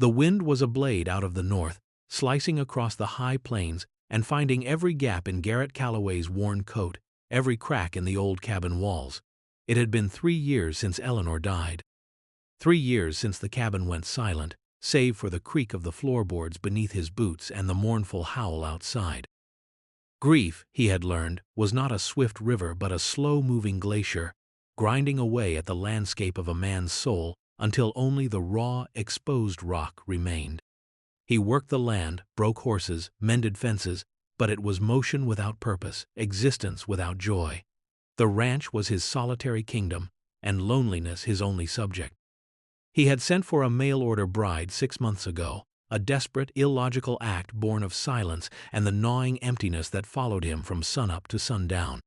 The wind was a blade out of the north, slicing across the high plains and finding every gap in Garrett Calloway's worn coat, every crack in the old cabin walls. It had been 3 years since Eleanor died. 3 years since the cabin went silent, save for the creak of the floorboards beneath his boots and the mournful howl outside. Grief, he had learned, was not a swift river but a slow-moving glacier, grinding away at the landscape of a man's soul until only the raw, exposed rock remained. He worked the land, broke horses, mended fences, but it was motion without purpose, existence without joy. The ranch was his solitary kingdom, and loneliness his only subject. He had sent for a mail-order bride 6 months ago, a desperate, illogical act born of silence and the gnawing emptiness that followed him from sunup to sundown.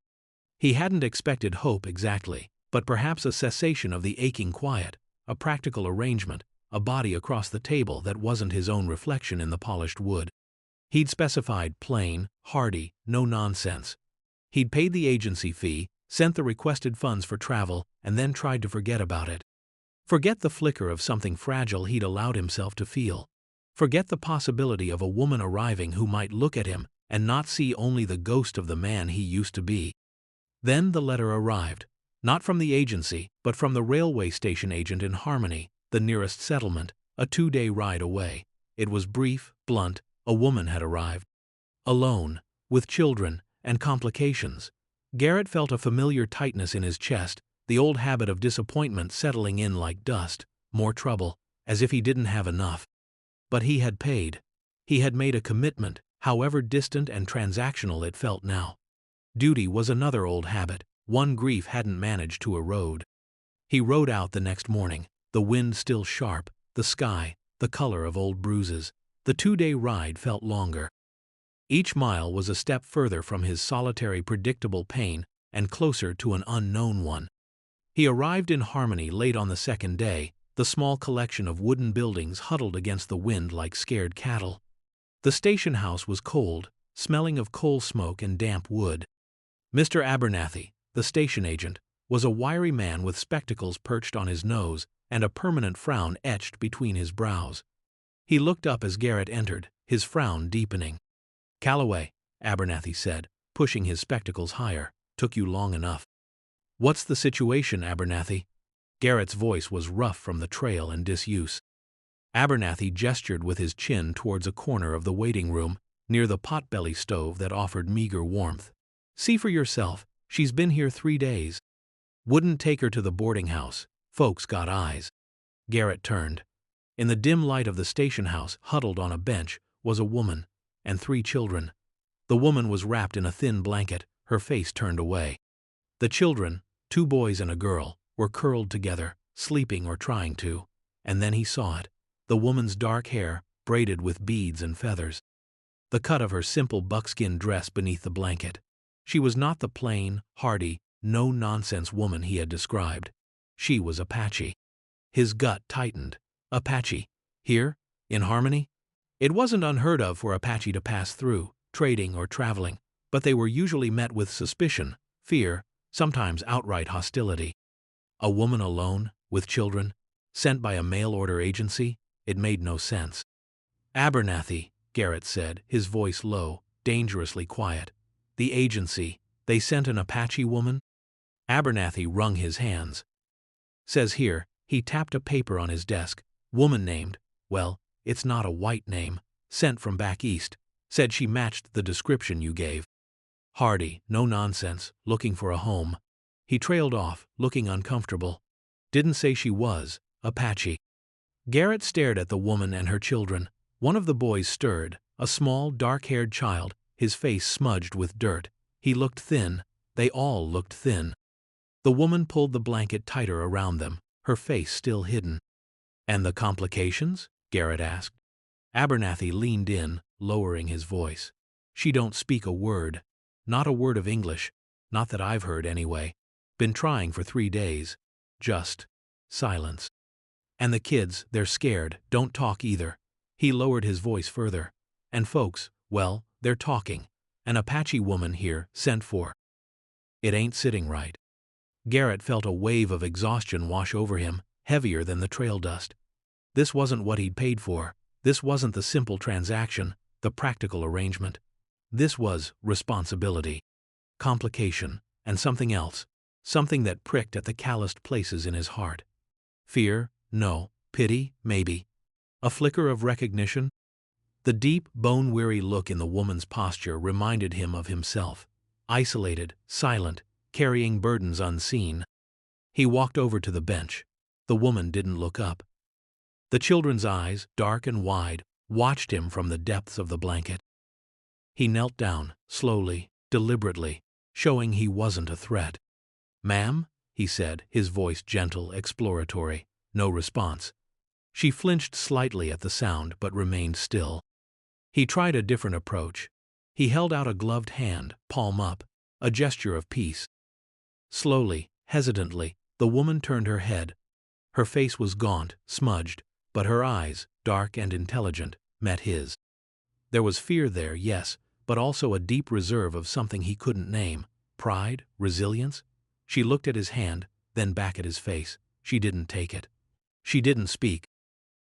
He hadn't expected hope exactly, but perhaps a cessation of the aching quiet, a practical arrangement, a body across the table that wasn't his own reflection in the polished wood. He'd specified plain, hearty, no nonsense. He'd paid the agency fee, sent the requested funds for travel, and then tried to forget about it. Forget the flicker of something fragile he'd allowed himself to feel. Forget the possibility of a woman arriving who might look at him and not see only the ghost of the man he used to be. Then the letter arrived, not from the agency, but from the railway station agent in Harmony, the nearest settlement, a 2-day ride away. It was brief, blunt. A woman had arrived. Alone, with children, and complications. Garrett felt a familiar tightness in his chest, the old habit of disappointment settling in like dust, more trouble, as if he didn't have enough. But he had paid. He had made a commitment, however distant and transactional it felt now. Duty was another old habit, one grief hadn't managed to erode. He rode out the next morning, the wind still sharp, the sky, the color of old bruises. The 2-day ride felt longer. Each mile was a step further from his solitary predictable pain and closer to an unknown one. He arrived in Harmony late on the 2nd day, the small collection of wooden buildings huddled against the wind like scared cattle. The station house was cold, smelling of coal smoke and damp wood. Mr. Abernathy, the station agent, was a wiry man with spectacles perched on his nose and a permanent frown etched between his brows. He looked up as Garrett entered, his frown deepening. "Calloway," Abernathy said, pushing his spectacles higher, "took you long enough." "What's the situation, Abernathy?" Garrett's voice was rough from the trail and disuse. Abernathy gestured with his chin towards a corner of the waiting room, near the potbelly stove that offered meager warmth. "See for yourself, she's been here 3 days. Wouldn't take her to the boarding house. Folks got eyes." Garrett turned. In the dim light of the station house, huddled on a bench, was a woman and 3 children. The woman was wrapped in a thin blanket, her face turned away. The children, 2 boys and a girl, were curled together, sleeping or trying to, and then he saw it, the woman's dark hair, braided with beads and feathers. The cut of her simple buckskin dress beneath the blanket. She was not the plain, hearty, no-nonsense woman he had described. She was Apache. His gut tightened. Apache. Here? In Harmony? It wasn't unheard of for Apache to pass through, trading or traveling, but they were usually met with suspicion, fear, sometimes outright hostility. A woman alone, with children, sent by a mail-order agency? It made no sense. "Abernathy," Garrett said, his voice low, dangerously quiet. "The agency, they sent an Apache woman?" Abernathy wrung his hands. "Says here," he tapped a paper on his desk, "woman named, well, it's not a white name, sent from back east, said she matched the description you gave. Hardy, no nonsense, looking for a home." He trailed off, looking uncomfortable. "Didn't say she was Apache." Garrett stared at the woman and her children. One of the boys stirred, a small, dark-haired child, his face smudged with dirt. He looked thin. They all looked thin. The woman pulled the blanket tighter around them, her face still hidden. "And the complications?" Garrett asked. Abernathy leaned in, lowering his voice. "She don't speak a word. Not a word of English. Not that I've heard anyway. Been trying for 3 days. Just silence. And the kids, they're scared, don't talk either." He lowered his voice further. "And folks, well, they're talking. An Apache woman here, sent for. It ain't sitting right." Garrett felt a wave of exhaustion wash over him, heavier than the trail dust. This wasn't what he'd paid for. This wasn't the simple transaction, the practical arrangement. This was responsibility, complication, and something else, something that pricked at the calloused places in his heart. Fear? No. Pity? Maybe. A flicker of recognition? The deep, bone-weary look in the woman's posture reminded him of himself. Isolated, silent, carrying burdens unseen. He walked over to the bench. The woman didn't look up. The children's eyes, dark and wide, watched him from the depths of the blanket. He knelt down, slowly, deliberately, showing he wasn't a threat. "Ma'am?" he said, his voice gentle, exploratory. No response. She flinched slightly at the sound but remained still. He tried a different approach. He held out a gloved hand, palm up, a gesture of peace. Slowly, hesitantly, the woman turned her head. Her face was gaunt, smudged, but her eyes, dark and intelligent, met his. There was fear there, yes, but also a deep reserve of something he couldn't name. Pride? Resilience? She looked at his hand, then back at his face. She didn't take it. She didn't speak.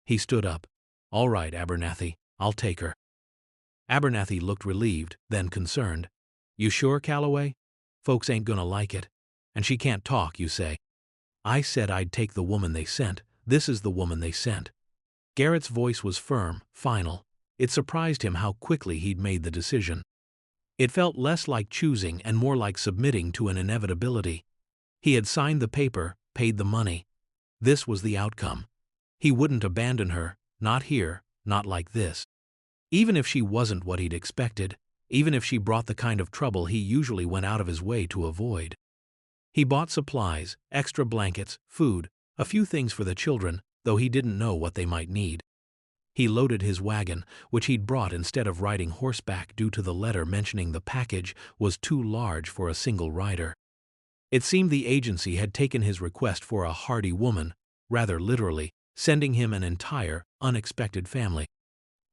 He stood up. "All right, Abernathy, I'll take her." Abernathy looked relieved, then concerned. "You sure, Calloway? Folks ain't gonna like it. And she can't talk, you say." "I said I'd take the woman they sent. This is the woman they sent." Garrett's voice was firm, final. It surprised him how quickly he'd made the decision. It felt less like choosing and more like submitting to an inevitability. He had signed the paper, paid the money. This was the outcome. He wouldn't abandon her, not here, not like this. Even if she wasn't what he'd expected, even if she brought the kind of trouble he usually went out of his way to avoid. He bought supplies, extra blankets, food, a few things for the children, though he didn't know what they might need. He loaded his wagon, which he'd brought instead of riding horseback due to the letter mentioning the package was too large for a single rider. It seemed the agency had taken his request for a hardy woman, rather literally, sending him an entire, unexpected family.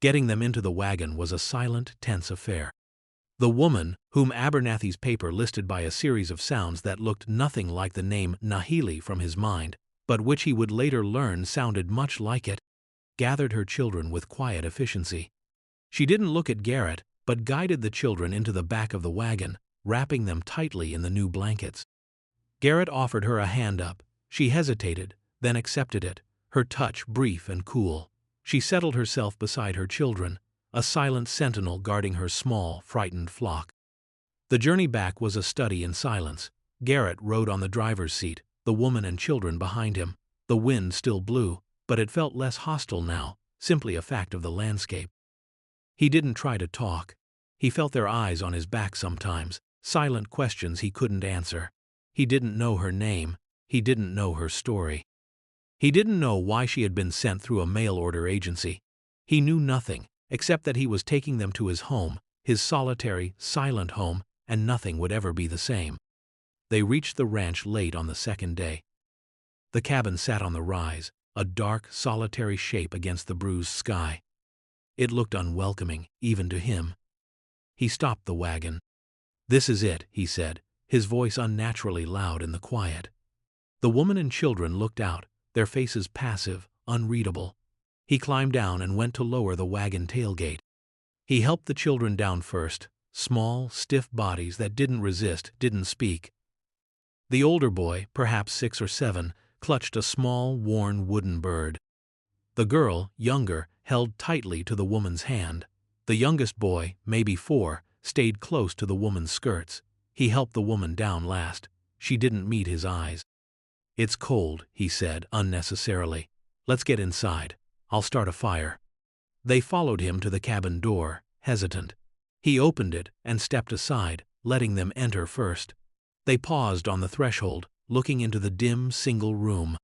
Getting them into the wagon was a silent, tense affair. The woman, whom Abernathy's paper listed by a series of sounds that looked nothing like the name Nahili from his mind, but which he would later learn sounded much like it, gathered her children with quiet efficiency. She didn't look at Garrett, but guided the children into the back of the wagon, wrapping them tightly in the new blankets. Garrett offered her a hand up. She hesitated, then accepted it, her touch brief and cool. She settled herself beside her children, a silent sentinel guarding her small, frightened flock. The journey back was a study in silence. Garrett rode on the driver's seat, the woman and children behind him. The wind still blew, but it felt less hostile now, simply a fact of the landscape. He didn't try to talk. He felt their eyes on his back sometimes, silent questions he couldn't answer. He didn't know her name. He didn't know her story. He didn't know why she had been sent through a mail-order agency. He knew nothing, except that he was taking them to his home, his solitary, silent home, and nothing would ever be the same. They reached the ranch late on the second day. The cabin sat on the rise, a dark, solitary shape against the bruised sky. It looked unwelcoming, even to him. He stopped the wagon. "This is it," he said, his voice unnaturally loud in the quiet. The woman and children looked out, their faces passive, unreadable. He climbed down and went to lower the wagon tailgate. He helped the children down first, small, stiff bodies that didn't resist, didn't speak. The older boy, perhaps 6 or 7, clutched a small, worn wooden bird. The girl, younger, held tightly to the woman's hand. The youngest boy, maybe 4, stayed close to the woman's skirts. He helped the woman down last. She didn't meet his eyes. "It's cold," he said, unnecessarily. "Let's get inside. I'll start a fire." They followed him to the cabin door, hesitant. He opened it and stepped aside, letting them enter first. They paused on the threshold, looking into the dim, single room.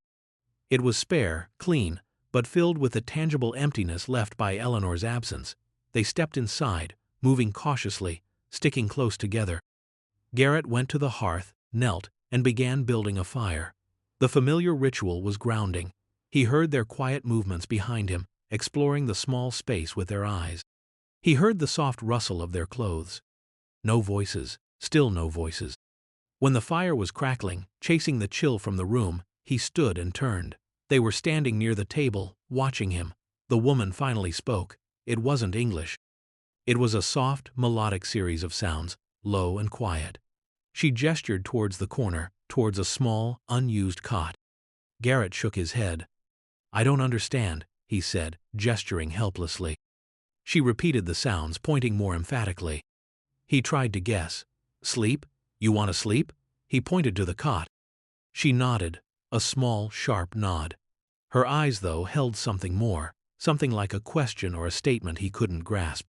It was spare, clean, but filled with the tangible emptiness left by Eleanor's absence. They stepped inside, moving cautiously, sticking close together. Garrett went to the hearth, knelt, and began building a fire. The familiar ritual was grounding. He heard their quiet movements behind him, exploring the small space with their eyes. He heard the soft rustle of their clothes. No voices, still no voices. When the fire was crackling, chasing the chill from the room, he stood and turned. They were standing near the table, watching him. The woman finally spoke. It wasn't English. It was a soft, melodic series of sounds, low and quiet. She gestured towards the corner, towards a small, unused cot. Garrett shook his head. "I don't understand," he said, gesturing helplessly. She repeated the sounds, pointing more emphatically. He tried to guess. "Sleep? You want to sleep?" He pointed to the cot. She nodded, a small, sharp nod. Her eyes, though, held something more, something like a question or a statement he couldn't grasp.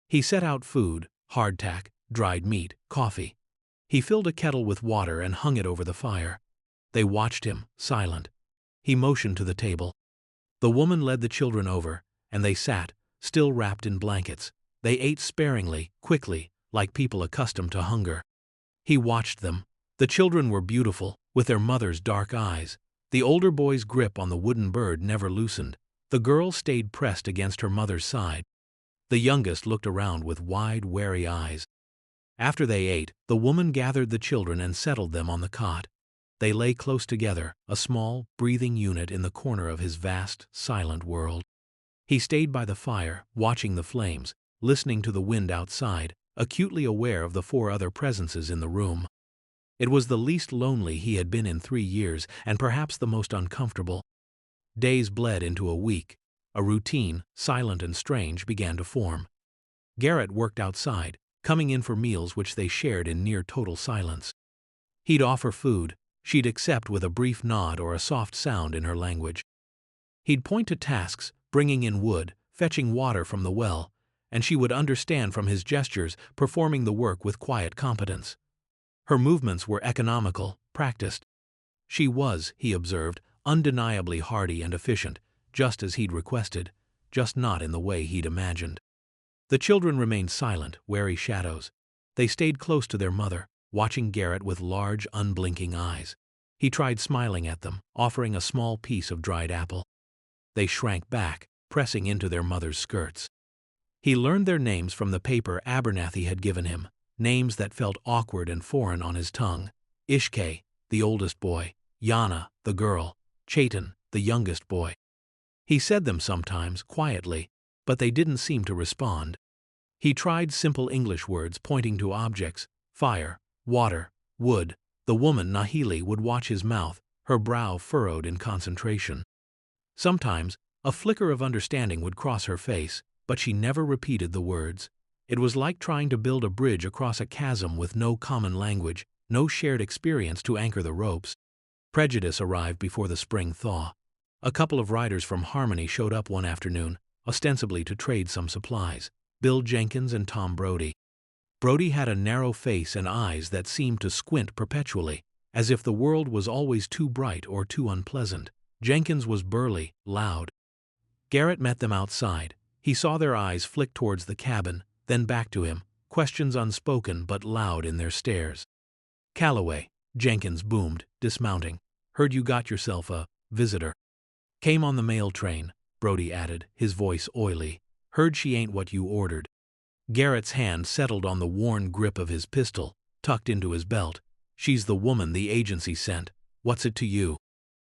He set out food, hardtack, dried meat, coffee. He filled a kettle with water and hung it over the fire. They watched him, silent. He motioned to the table. The woman led the children over, and they sat, still wrapped in blankets. They ate sparingly, quickly, like people accustomed to hunger. He watched them. The children were beautiful, with their mother's dark eyes. The older boy's grip on the wooden bird never loosened. The girl stayed pressed against her mother's side. The youngest looked around with wide, wary eyes. After they ate, the woman gathered the children and settled them on the cot. They lay close together, a small, breathing unit in the corner of his vast, silent world. He stayed by the fire, watching the flames, listening to the wind outside, acutely aware of the 4 other presences in the room. It was the least lonely he had been in 3 years, and perhaps the most uncomfortable. Days bled into a week. A routine, silent and strange, began to form. Garrett worked outside, coming in for meals which they shared in near total silence. He'd offer food. She'd accept with a brief nod or a soft sound in her language. He'd point to tasks, bringing in wood, fetching water from the well, and she would understand from his gestures, performing the work with quiet competence. Her movements were economical, practiced. She was, he observed, undeniably hardy and efficient, just as he'd requested, just not in the way he'd imagined. The children remained silent, wary shadows. They stayed close to their mother, watching Garrett with large, unblinking eyes. He tried smiling at them, offering a small piece of dried apple. They shrank back, pressing into their mother's skirts. He learned their names from the paper Abernathy had given him, names that felt awkward and foreign on his tongue. Ishke, the oldest boy; Yana, the girl; Chaitan, the youngest boy. He said them sometimes, quietly, but they didn't seem to respond. He tried simple English words pointing to objects: fire, water, wood. The woman, Nahili, would watch his mouth, her brow furrowed in concentration. Sometimes, a flicker of understanding would cross her face, but she never repeated the words. It was like trying to build a bridge across a chasm with no common language, no shared experience to anchor the ropes. Prejudice arrived before the spring thaw. A couple of riders from Harmony showed up one afternoon, ostensibly to trade some supplies: Bill Jenkins and Tom Brody. Brody had a narrow face and eyes that seemed to squint perpetually, as if the world was always too bright or too unpleasant. Jenkins was burly, loud. Garrett met them outside. He saw their eyes flick towards the cabin, then back to him, questions unspoken but loud in their stares. "Calloway," Jenkins boomed, dismounting. "Heard you got yourself a visitor." "Came on the mail train," Brody added, his voice oily. "Heard she ain't what you ordered." Garrett's hand settled on the worn grip of his pistol, tucked into his belt. "She's the woman the agency sent. What's it to you?"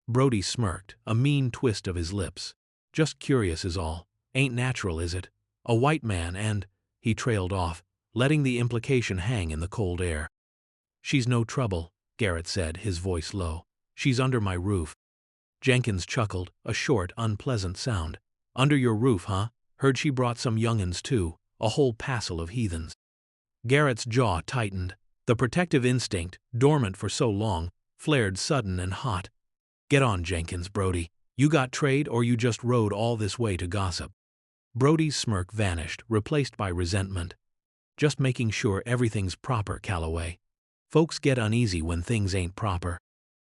Brody smirked, a mean twist of his lips. "Just curious is all. Ain't natural, is it? A white man and—" He trailed off, letting the implication hang in the cold air. "She's no trouble," Garrett said, his voice low. "She's under my roof." Jenkins chuckled, a short, unpleasant sound. "Under your roof, huh? Heard she brought some young'uns too, a whole passel of heathens." Garrett's jaw tightened. The protective instinct, dormant for so long, flared sudden and hot. "Get on, Jenkins, Brody. You got trade or you just rode all this way to gossip?" Brody's smirk vanished, replaced by resentment. "Just making sure everything's proper, Calloway. Folks get uneasy when things ain't proper."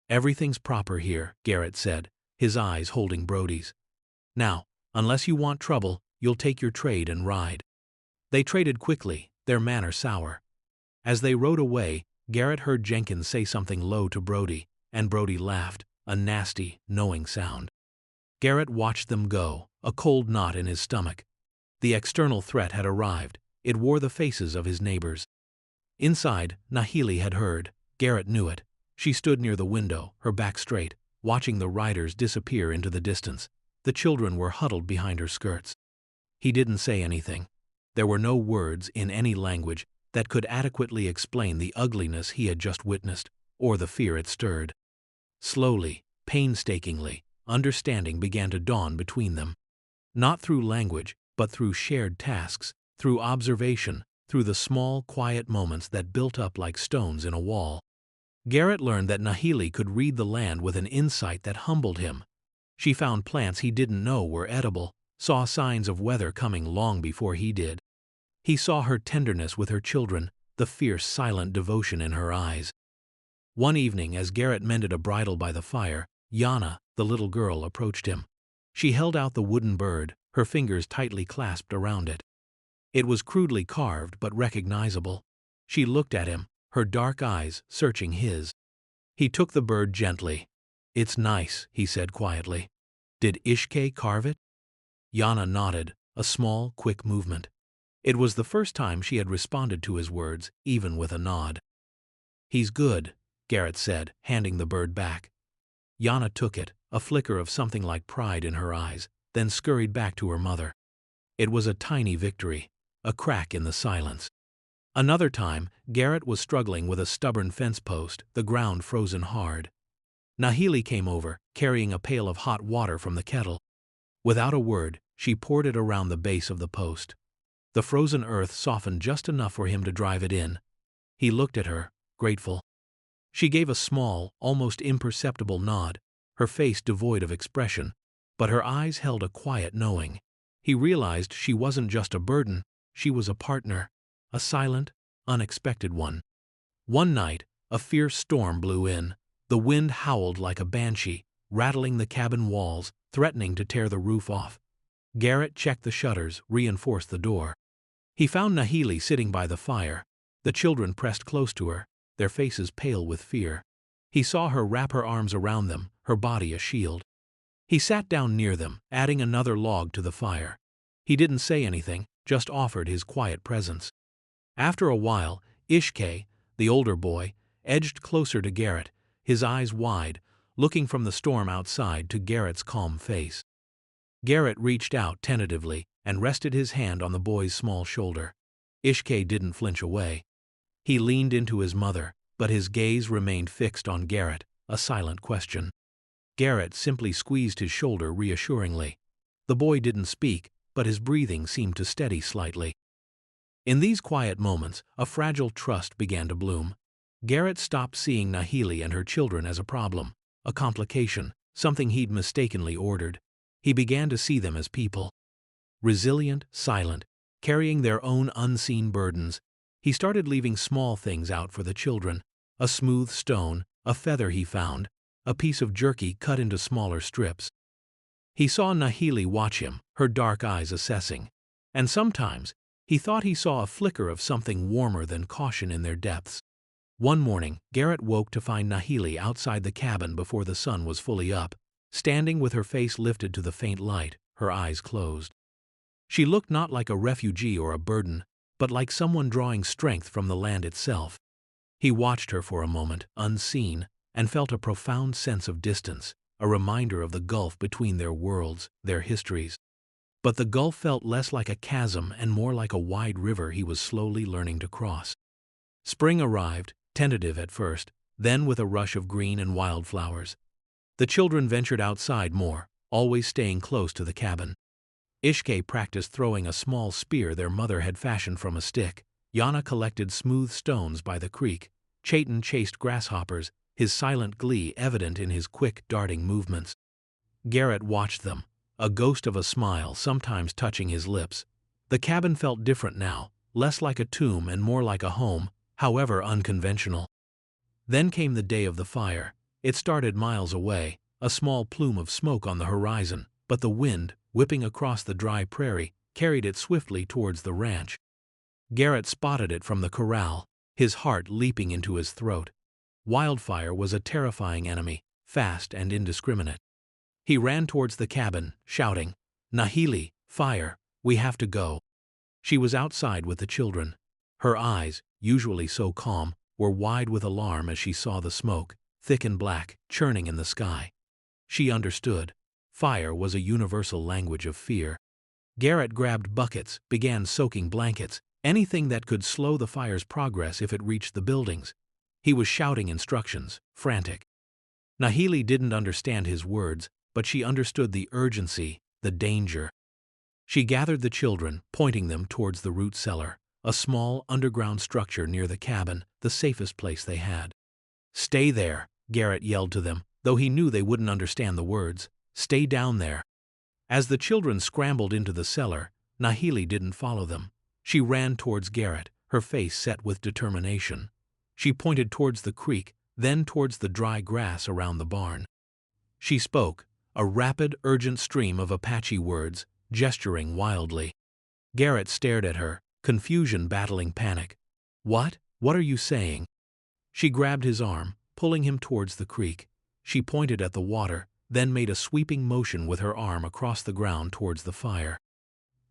"Everything's proper here," Garrett said, his eyes holding Brody's. "Now, unless you want trouble, you'll take your trade and ride." They traded quickly, their manner sour. As they rode away, Garrett heard Jenkins say something low to Brody, and Brody laughed, a nasty, knowing sound. Garrett watched them go, a cold knot in his stomach. The external threat had arrived. It wore the faces of his neighbors. Inside, Nahili had heard. Garrett knew it. She stood near the window, her back straight, watching the riders disappear into the distance. The children were huddled behind her skirts. He didn't say anything. There were no words in any language that could adequately explain the ugliness he had just witnessed, or the fear it stirred. Slowly, painstakingly, understanding began to dawn between them. Not through language, but through shared tasks, through observation, through the small, quiet moments that built up like stones in a wall. Garrett learned that Nahili could read the land with an insight that humbled him. She found plants he didn't know were edible, saw signs of weather coming long before he did. He saw her tenderness with her children, the fierce, silent devotion in her eyes. One evening, as Garrett mended a bridle by the fire, Yana, the little girl, approached him. She held out the wooden bird, her fingers tightly clasped around it. It was crudely carved but recognizable. She looked at him, her dark eyes searching his. He took the bird gently. "It's nice," he said quietly. "Did Ishke carve it?" Yana nodded, a small, quick movement. It was the first time she had responded to his words, even with a nod. "He's good," Garrett said, handing the bird back. Yana took it, a flicker of something like pride in her eyes, then scurried back to her mother. It was a tiny victory, a crack in the silence. Another time, Garrett was struggling with a stubborn fence post, the ground frozen hard. Nahili came over, carrying a pail of hot water from the kettle. Without a word, she poured it around the base of the post. The frozen earth softened just enough for him to drive it in. He looked at her, grateful. She gave a small, almost imperceptible nod, her face devoid of expression, but her eyes held a quiet knowing. He realized she wasn't just a burden, she was a partner, a silent, unexpected one. One night, a fierce storm blew in. The wind howled like a banshee, rattling the cabin walls, threatening to tear the roof off. Garrett checked the shutters, reinforced the door. He found Nahili sitting by the fire. The children pressed close to her, their faces pale with fear. He saw her wrap her arms around them, her body a shield. He sat down near them, adding another log to the fire. He didn't say anything, just offered his quiet presence. After a while, Ishke, the older boy, edged closer to Garrett, his eyes wide, looking from the storm outside to Garrett's calm face. Garrett reached out tentatively and rested his hand on the boy's small shoulder. Ishke didn't flinch away. He leaned into his mother, but his gaze remained fixed on Garrett, a silent question. Garrett simply squeezed his shoulder reassuringly. The boy didn't speak, but his breathing seemed to steady slightly. In these quiet moments, a fragile trust began to bloom. Garrett stopped seeing Nahili and her children as a problem, a complication, something he'd mistakenly ordered. He began to see them as people. Resilient, silent, carrying their own unseen burdens. He started leaving small things out for the children. A smooth stone, a feather he found, a piece of jerky cut into smaller strips. He saw Nahili watch him, her dark eyes assessing. And sometimes, he thought he saw a flicker of something warmer than caution in their depths. One morning, Garrett woke to find Nahili outside the cabin before the sun was fully up, standing with her face lifted to the faint light, her eyes closed. She looked not like a refugee or a burden, but like someone drawing strength from the land itself. He watched her for a moment, unseen, and felt a profound sense of distance, a reminder of the gulf between their worlds, their histories. But the gulf felt less like a chasm and more like a wide river he was slowly learning to cross. Spring arrived, tentative at first, then with a rush of green and wildflowers. The children ventured outside more, always staying close to the cabin. Ishke practiced throwing a small spear their mother had fashioned from a stick. Yana collected smooth stones by the creek. Chayton chased grasshoppers, his silent glee evident in his quick, darting movements. Garrett watched them, a ghost of a smile sometimes touching his lips. The cabin felt different now, less like a tomb and more like a home, however unconventional. Then came the day of the fire. It started miles away, a small plume of smoke on the horizon, but the wind, whipping across the dry prairie, carried it swiftly towards the ranch. Garrett spotted it from the corral, his heart leaping into his throat. Wildfire was a terrifying enemy, fast and indiscriminate. He ran towards the cabin, shouting, "Nahili, fire, we have to go." She was outside with the children. Her eyes, usually so calm, were wide with alarm as she saw the smoke, thick and black, churning in the sky. She understood. Fire was a universal language of fear. Garrett grabbed buckets, began soaking blankets, anything that could slow the fire's progress if it reached the buildings. He was shouting instructions, frantic. Nahili didn't understand his words, but she understood the urgency, the danger. She gathered the children, pointing them towards the root cellar, a small underground structure near the cabin, the safest place they had. "Stay there," Garrett yelled to them, though he knew they wouldn't understand the words. "Stay down there." As the children scrambled into the cellar, Nahili didn't follow them. She ran towards Garrett, her face set with determination. She pointed towards the creek, then towards the dry grass around the barn. She spoke, a rapid, urgent stream of Apache words, gesturing wildly. Garrett stared at her, confusion battling panic. "What? What are you saying?" She grabbed his arm, pulling him towards the creek. She pointed at the water, then made a sweeping motion with her arm across the ground towards the fire.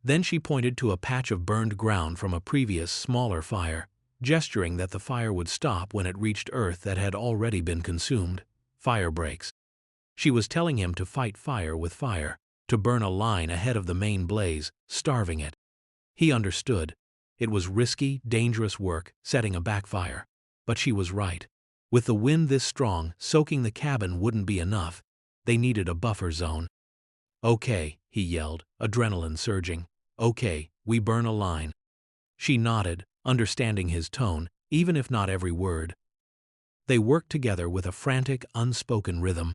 Then she pointed to a patch of burned ground from a previous, smaller fire, gesturing that the fire would stop when it reached earth that had already been consumed. Fire breaks. She was telling him to fight fire with fire, to burn a line ahead of the main blaze, starving it. He understood. It was risky, dangerous work, setting a backfire. But she was right. With the wind this strong, soaking the cabin wouldn't be enough. They needed a buffer zone. "Okay," he yelled, adrenaline surging. "Okay, we burn a line." She nodded, understanding his tone, even if not every word. They worked together with a frantic, unspoken rhythm.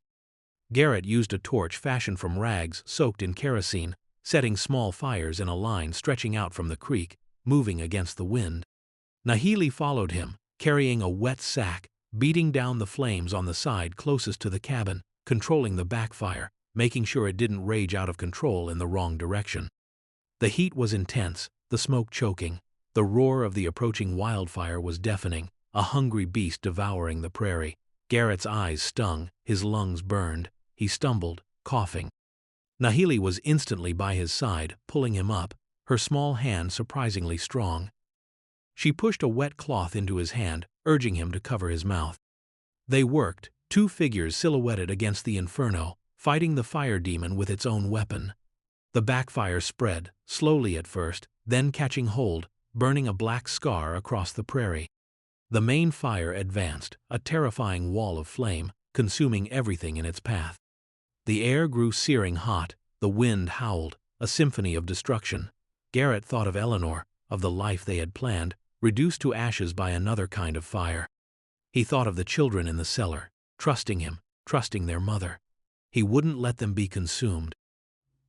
Garrett used a torch fashioned from rags soaked in kerosene, setting small fires in a line stretching out from the creek, moving against the wind. Nahili followed him, carrying a wet sack, beating down the flames on the side closest to the cabin, controlling the backfire, making sure it didn't rage out of control in the wrong direction. The heat was intense, the smoke choking. The roar of the approaching wildfire was deafening, a hungry beast devouring the prairie. Garrett's eyes stung, his lungs burned. He stumbled, coughing. Nahili was instantly by his side, pulling him up, her small hand surprisingly strong. She pushed a wet cloth into his hand, urging him to cover his mouth. They worked, two figures silhouetted against the inferno, fighting the fire demon with its own weapon. The backfire spread, slowly at first, then catching hold, burning a black scar across the prairie. The main fire advanced, a terrifying wall of flame, consuming everything in its path. The air grew searing hot, the wind howled, a symphony of destruction. Garrett thought of Eleanor, of the life they had planned, reduced to ashes by another kind of fire. He thought of the children in the cellar, trusting him, trusting their mother. He wouldn't let them be consumed.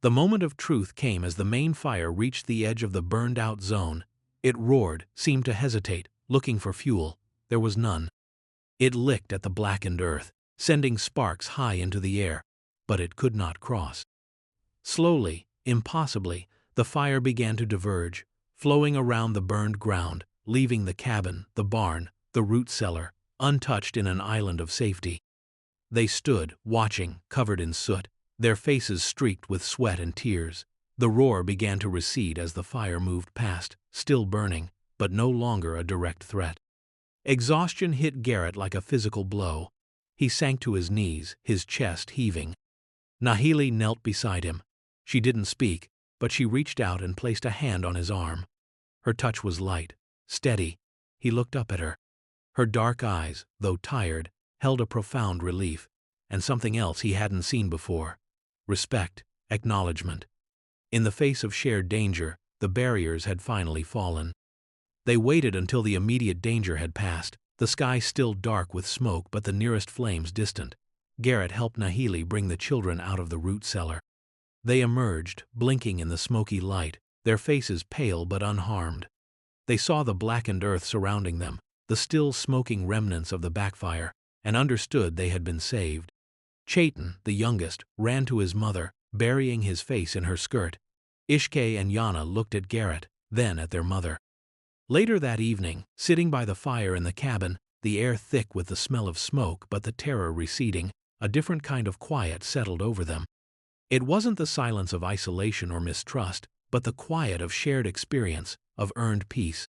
The moment of truth came as the main fire reached the edge of the burned-out zone. It roared, seemed to hesitate, looking for fuel. There was none. It licked at the blackened earth, sending sparks high into the air, but it could not cross. Slowly, impossibly, the fire began to diverge, flowing around the burned ground, leaving the cabin, the barn, the root cellar, untouched in an island of safety. They stood, watching, covered in soot, their faces streaked with sweat and tears. The roar began to recede as the fire moved past, still burning, but no longer a direct threat. Exhaustion hit Garrett like a physical blow. He sank to his knees, his chest heaving. Nahili knelt beside him. She didn't speak, but she reached out and placed a hand on his arm. Her touch was light, steady. He looked up at her. Her dark eyes, though tired, held a profound relief, and something else he hadn't seen before. Respect, acknowledgement. In the face of shared danger, the barriers had finally fallen. They waited until the immediate danger had passed, the sky still dark with smoke but the nearest flames distant. Garrett helped Nahili bring the children out of the root cellar. They emerged, blinking in the smoky light, their faces pale but unharmed. They saw the blackened earth surrounding them, the still smoking remnants of the backfire, and understood they had been saved. Chaitan, the youngest, ran to his mother, burying his face in her skirt. Ishke and Yana looked at Garrett, then at their mother. Later that evening, sitting by the fire in the cabin, the air thick with the smell of smoke but the terror receding, a different kind of quiet settled over them. It wasn't the silence of isolation or mistrust, but the quiet of shared experience, of earned peace.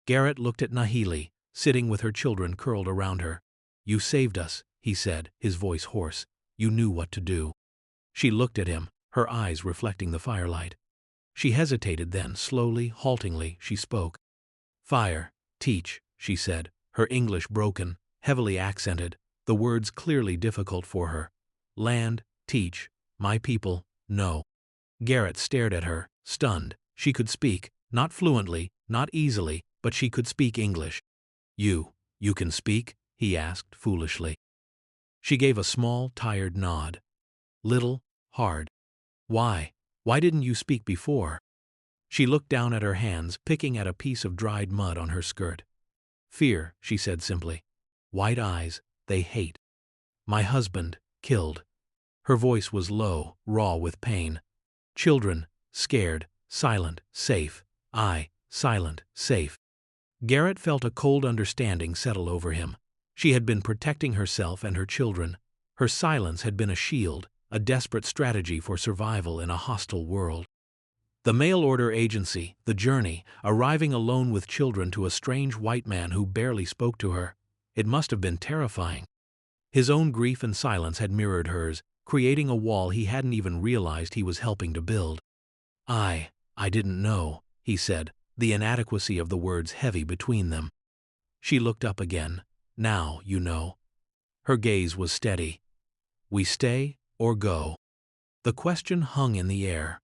Garrett looked at Nahili, sitting with her children curled around her. "You saved us," he said, his voice hoarse. "You knew what to do." She looked at him, her eyes reflecting the firelight. She hesitated, then, slowly, haltingly, she spoke. "Fire, teach," she said, her English broken, heavily accented, the words clearly difficult for her. "Land, teach, my people, no." Garrett stared at her, stunned. She could speak, not fluently, not easily, but she could speak English. You can speak?" he asked foolishly. She gave a small, tired nod. "Little, hard. Why didn't you speak before?" She looked down at her hands, picking at a piece of dried mud on her skirt. "Fear," she said simply. "White eyes, they hate. My husband, killed." Her voice was low, raw with pain. "Children, scared, silent, safe. Silent, safe." Garrett felt a cold understanding settle over him. She had been protecting herself and her children. Her silence had been a shield, a desperate strategy for survival in a hostile world. The mail-order agency, the journey, arriving alone with children to a strange white man who barely spoke to her. It must have been terrifying. His own grief and silence had mirrored hers, creating a wall he hadn't even realized he was helping to build. I didn't know," he said, the inadequacy of the words heavy between them. She looked up again. "Now you know." Her gaze was steady. "We stay or go?" The question hung in the air.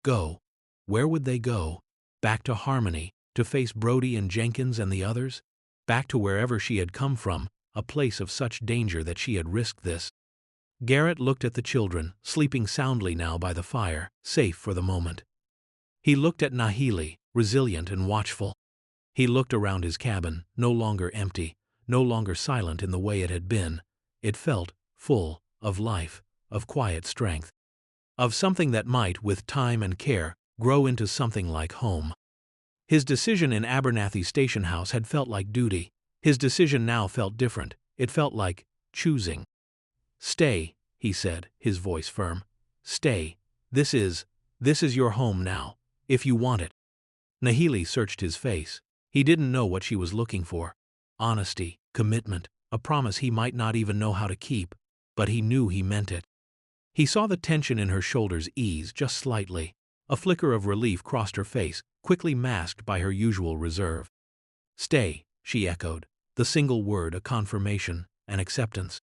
Go. Where would they go? Back to Harmony, to face Brody and Jenkins and the others? Back to wherever she had come from, a place of such danger that she had risked this. Garrett looked at the children, sleeping soundly now by the fire, safe for the moment. He looked at Nahili, resilient and watchful. He looked around his cabin, no longer empty, no longer silent in the way it had been. It felt full of life, of quiet strength, of something that might, with time and care, grow into something like home. His decision in Abernathy Station House had felt like duty. His decision now felt different. It felt like choosing. "Stay," he said, his voice firm. "Stay. This is your home now, if you want it." Nahili searched his face. He didn't know what she was looking for. Honesty, commitment, a promise he might not even know how to keep, but he knew he meant it. He saw the tension in her shoulders ease just slightly. A flicker of relief crossed her face, quickly masked by her usual reserve. "Stay," she echoed, the single word a confirmation, an acceptance.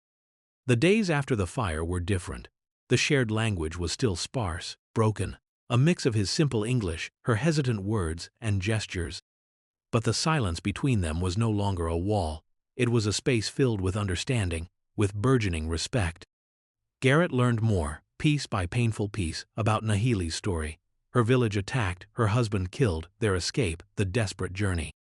The days after the fire were different. The shared language was still sparse, broken, a mix of his simple English, her hesitant words and gestures. But the silence between them was no longer a wall. It was a space filled with understanding, with burgeoning respect. Garrett learned more, piece by painful piece, about Nahili's story. Her village attacked, her husband killed, their escape, the desperate journey.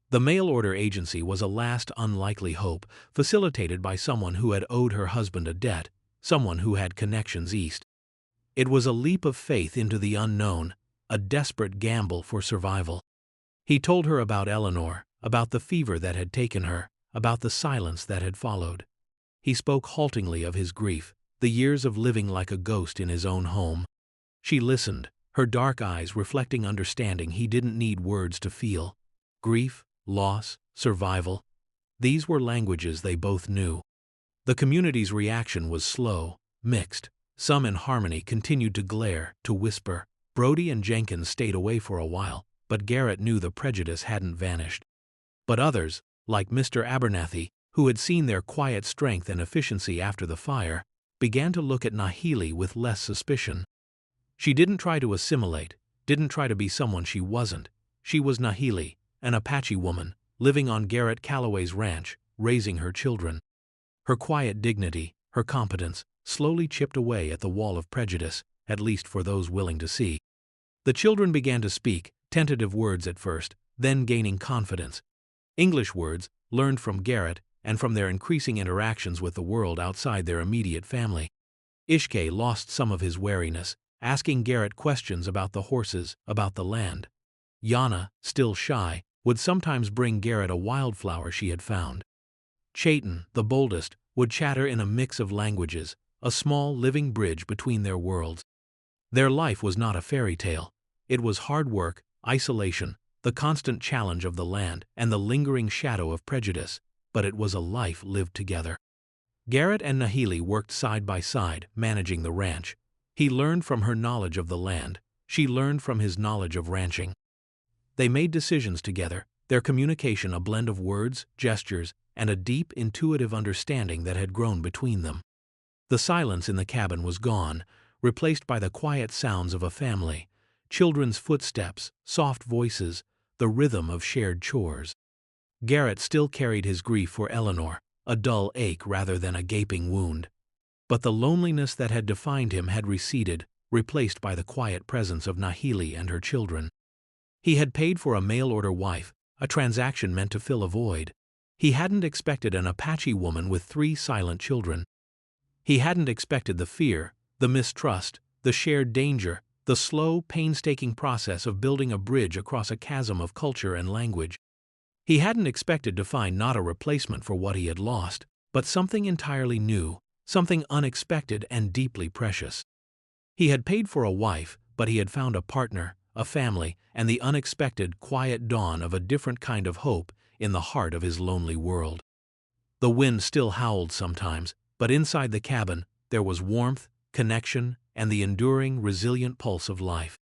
The mail-order agency was a last unlikely hope, facilitated by someone who had owed her husband a debt, someone who had connections east. It was a leap of faith into the unknown, a desperate gamble for survival. He told her about Eleanor, about the fever that had taken her, about the silence that had followed. He spoke haltingly of his grief, the years of living like a ghost in his own home. She listened, her dark eyes reflecting understanding he didn't need words to feel. Grief, loss, survival. These were languages they both knew. The community's reaction was slow, mixed. Some in Harmony continued to glare, to whisper. Brody and Jenkins stayed away for a while, but Garrett knew the prejudice hadn't vanished. But others, like Mr. Abernathy, who had seen their quiet strength and efficiency after the fire, began to look at Nahili with less suspicion. She didn't try to assimilate, didn't try to be someone she wasn't. She was Nahili, an Apache woman, living on Garrett Calloway's ranch, raising her children. Her quiet dignity, her competence, slowly chipped away at the wall of prejudice, at least for those willing to see. The children began to speak, tentative words at first, then gaining confidence. English words, learned from Garrett and from their increasing interactions with the world outside their immediate family. Ishke lost some of his wariness, asking Garrett questions about the horses, about the land. Yana, still shy, would sometimes bring Garrett a wildflower she had found. Chayton, the boldest, would chatter in a mix of languages, a small living bridge between their worlds. Their life was not a fairy tale. It was hard work, isolation, the constant challenge of the land, and the lingering shadow of prejudice, but it was a life lived together. Garrett and Nahili worked side by side, managing the ranch. He learned from her knowledge of the land. She learned from his knowledge of ranching. They made decisions together, their communication a blend of words, gestures, and a deep, intuitive understanding that had grown between them. The silence in the cabin was gone, replaced by the quiet sounds of a family, children's footsteps, soft voices, the rhythm of shared chores. Garrett still carried his grief for Eleanor, a dull ache rather than a gaping wound. But the loneliness that had defined him had receded, replaced by the quiet presence of Nahili and her children. He had paid for a mail-order wife, a transaction meant to fill a void. He hadn't expected an Apache woman with 3 silent children. He hadn't expected the fear, the mistrust, the shared danger, the slow, painstaking process of building a bridge across a chasm of culture and language. He hadn't expected to find not a replacement for what he had lost, but something entirely new, something unexpected and deeply precious. He had paid for a wife, but he had found a partner, a family, and the unexpected, quiet dawn of a different kind of hope in the heart of his lonely world. The wind still howled sometimes, but inside the cabin there was warmth, connection, and the enduring, resilient pulse of life.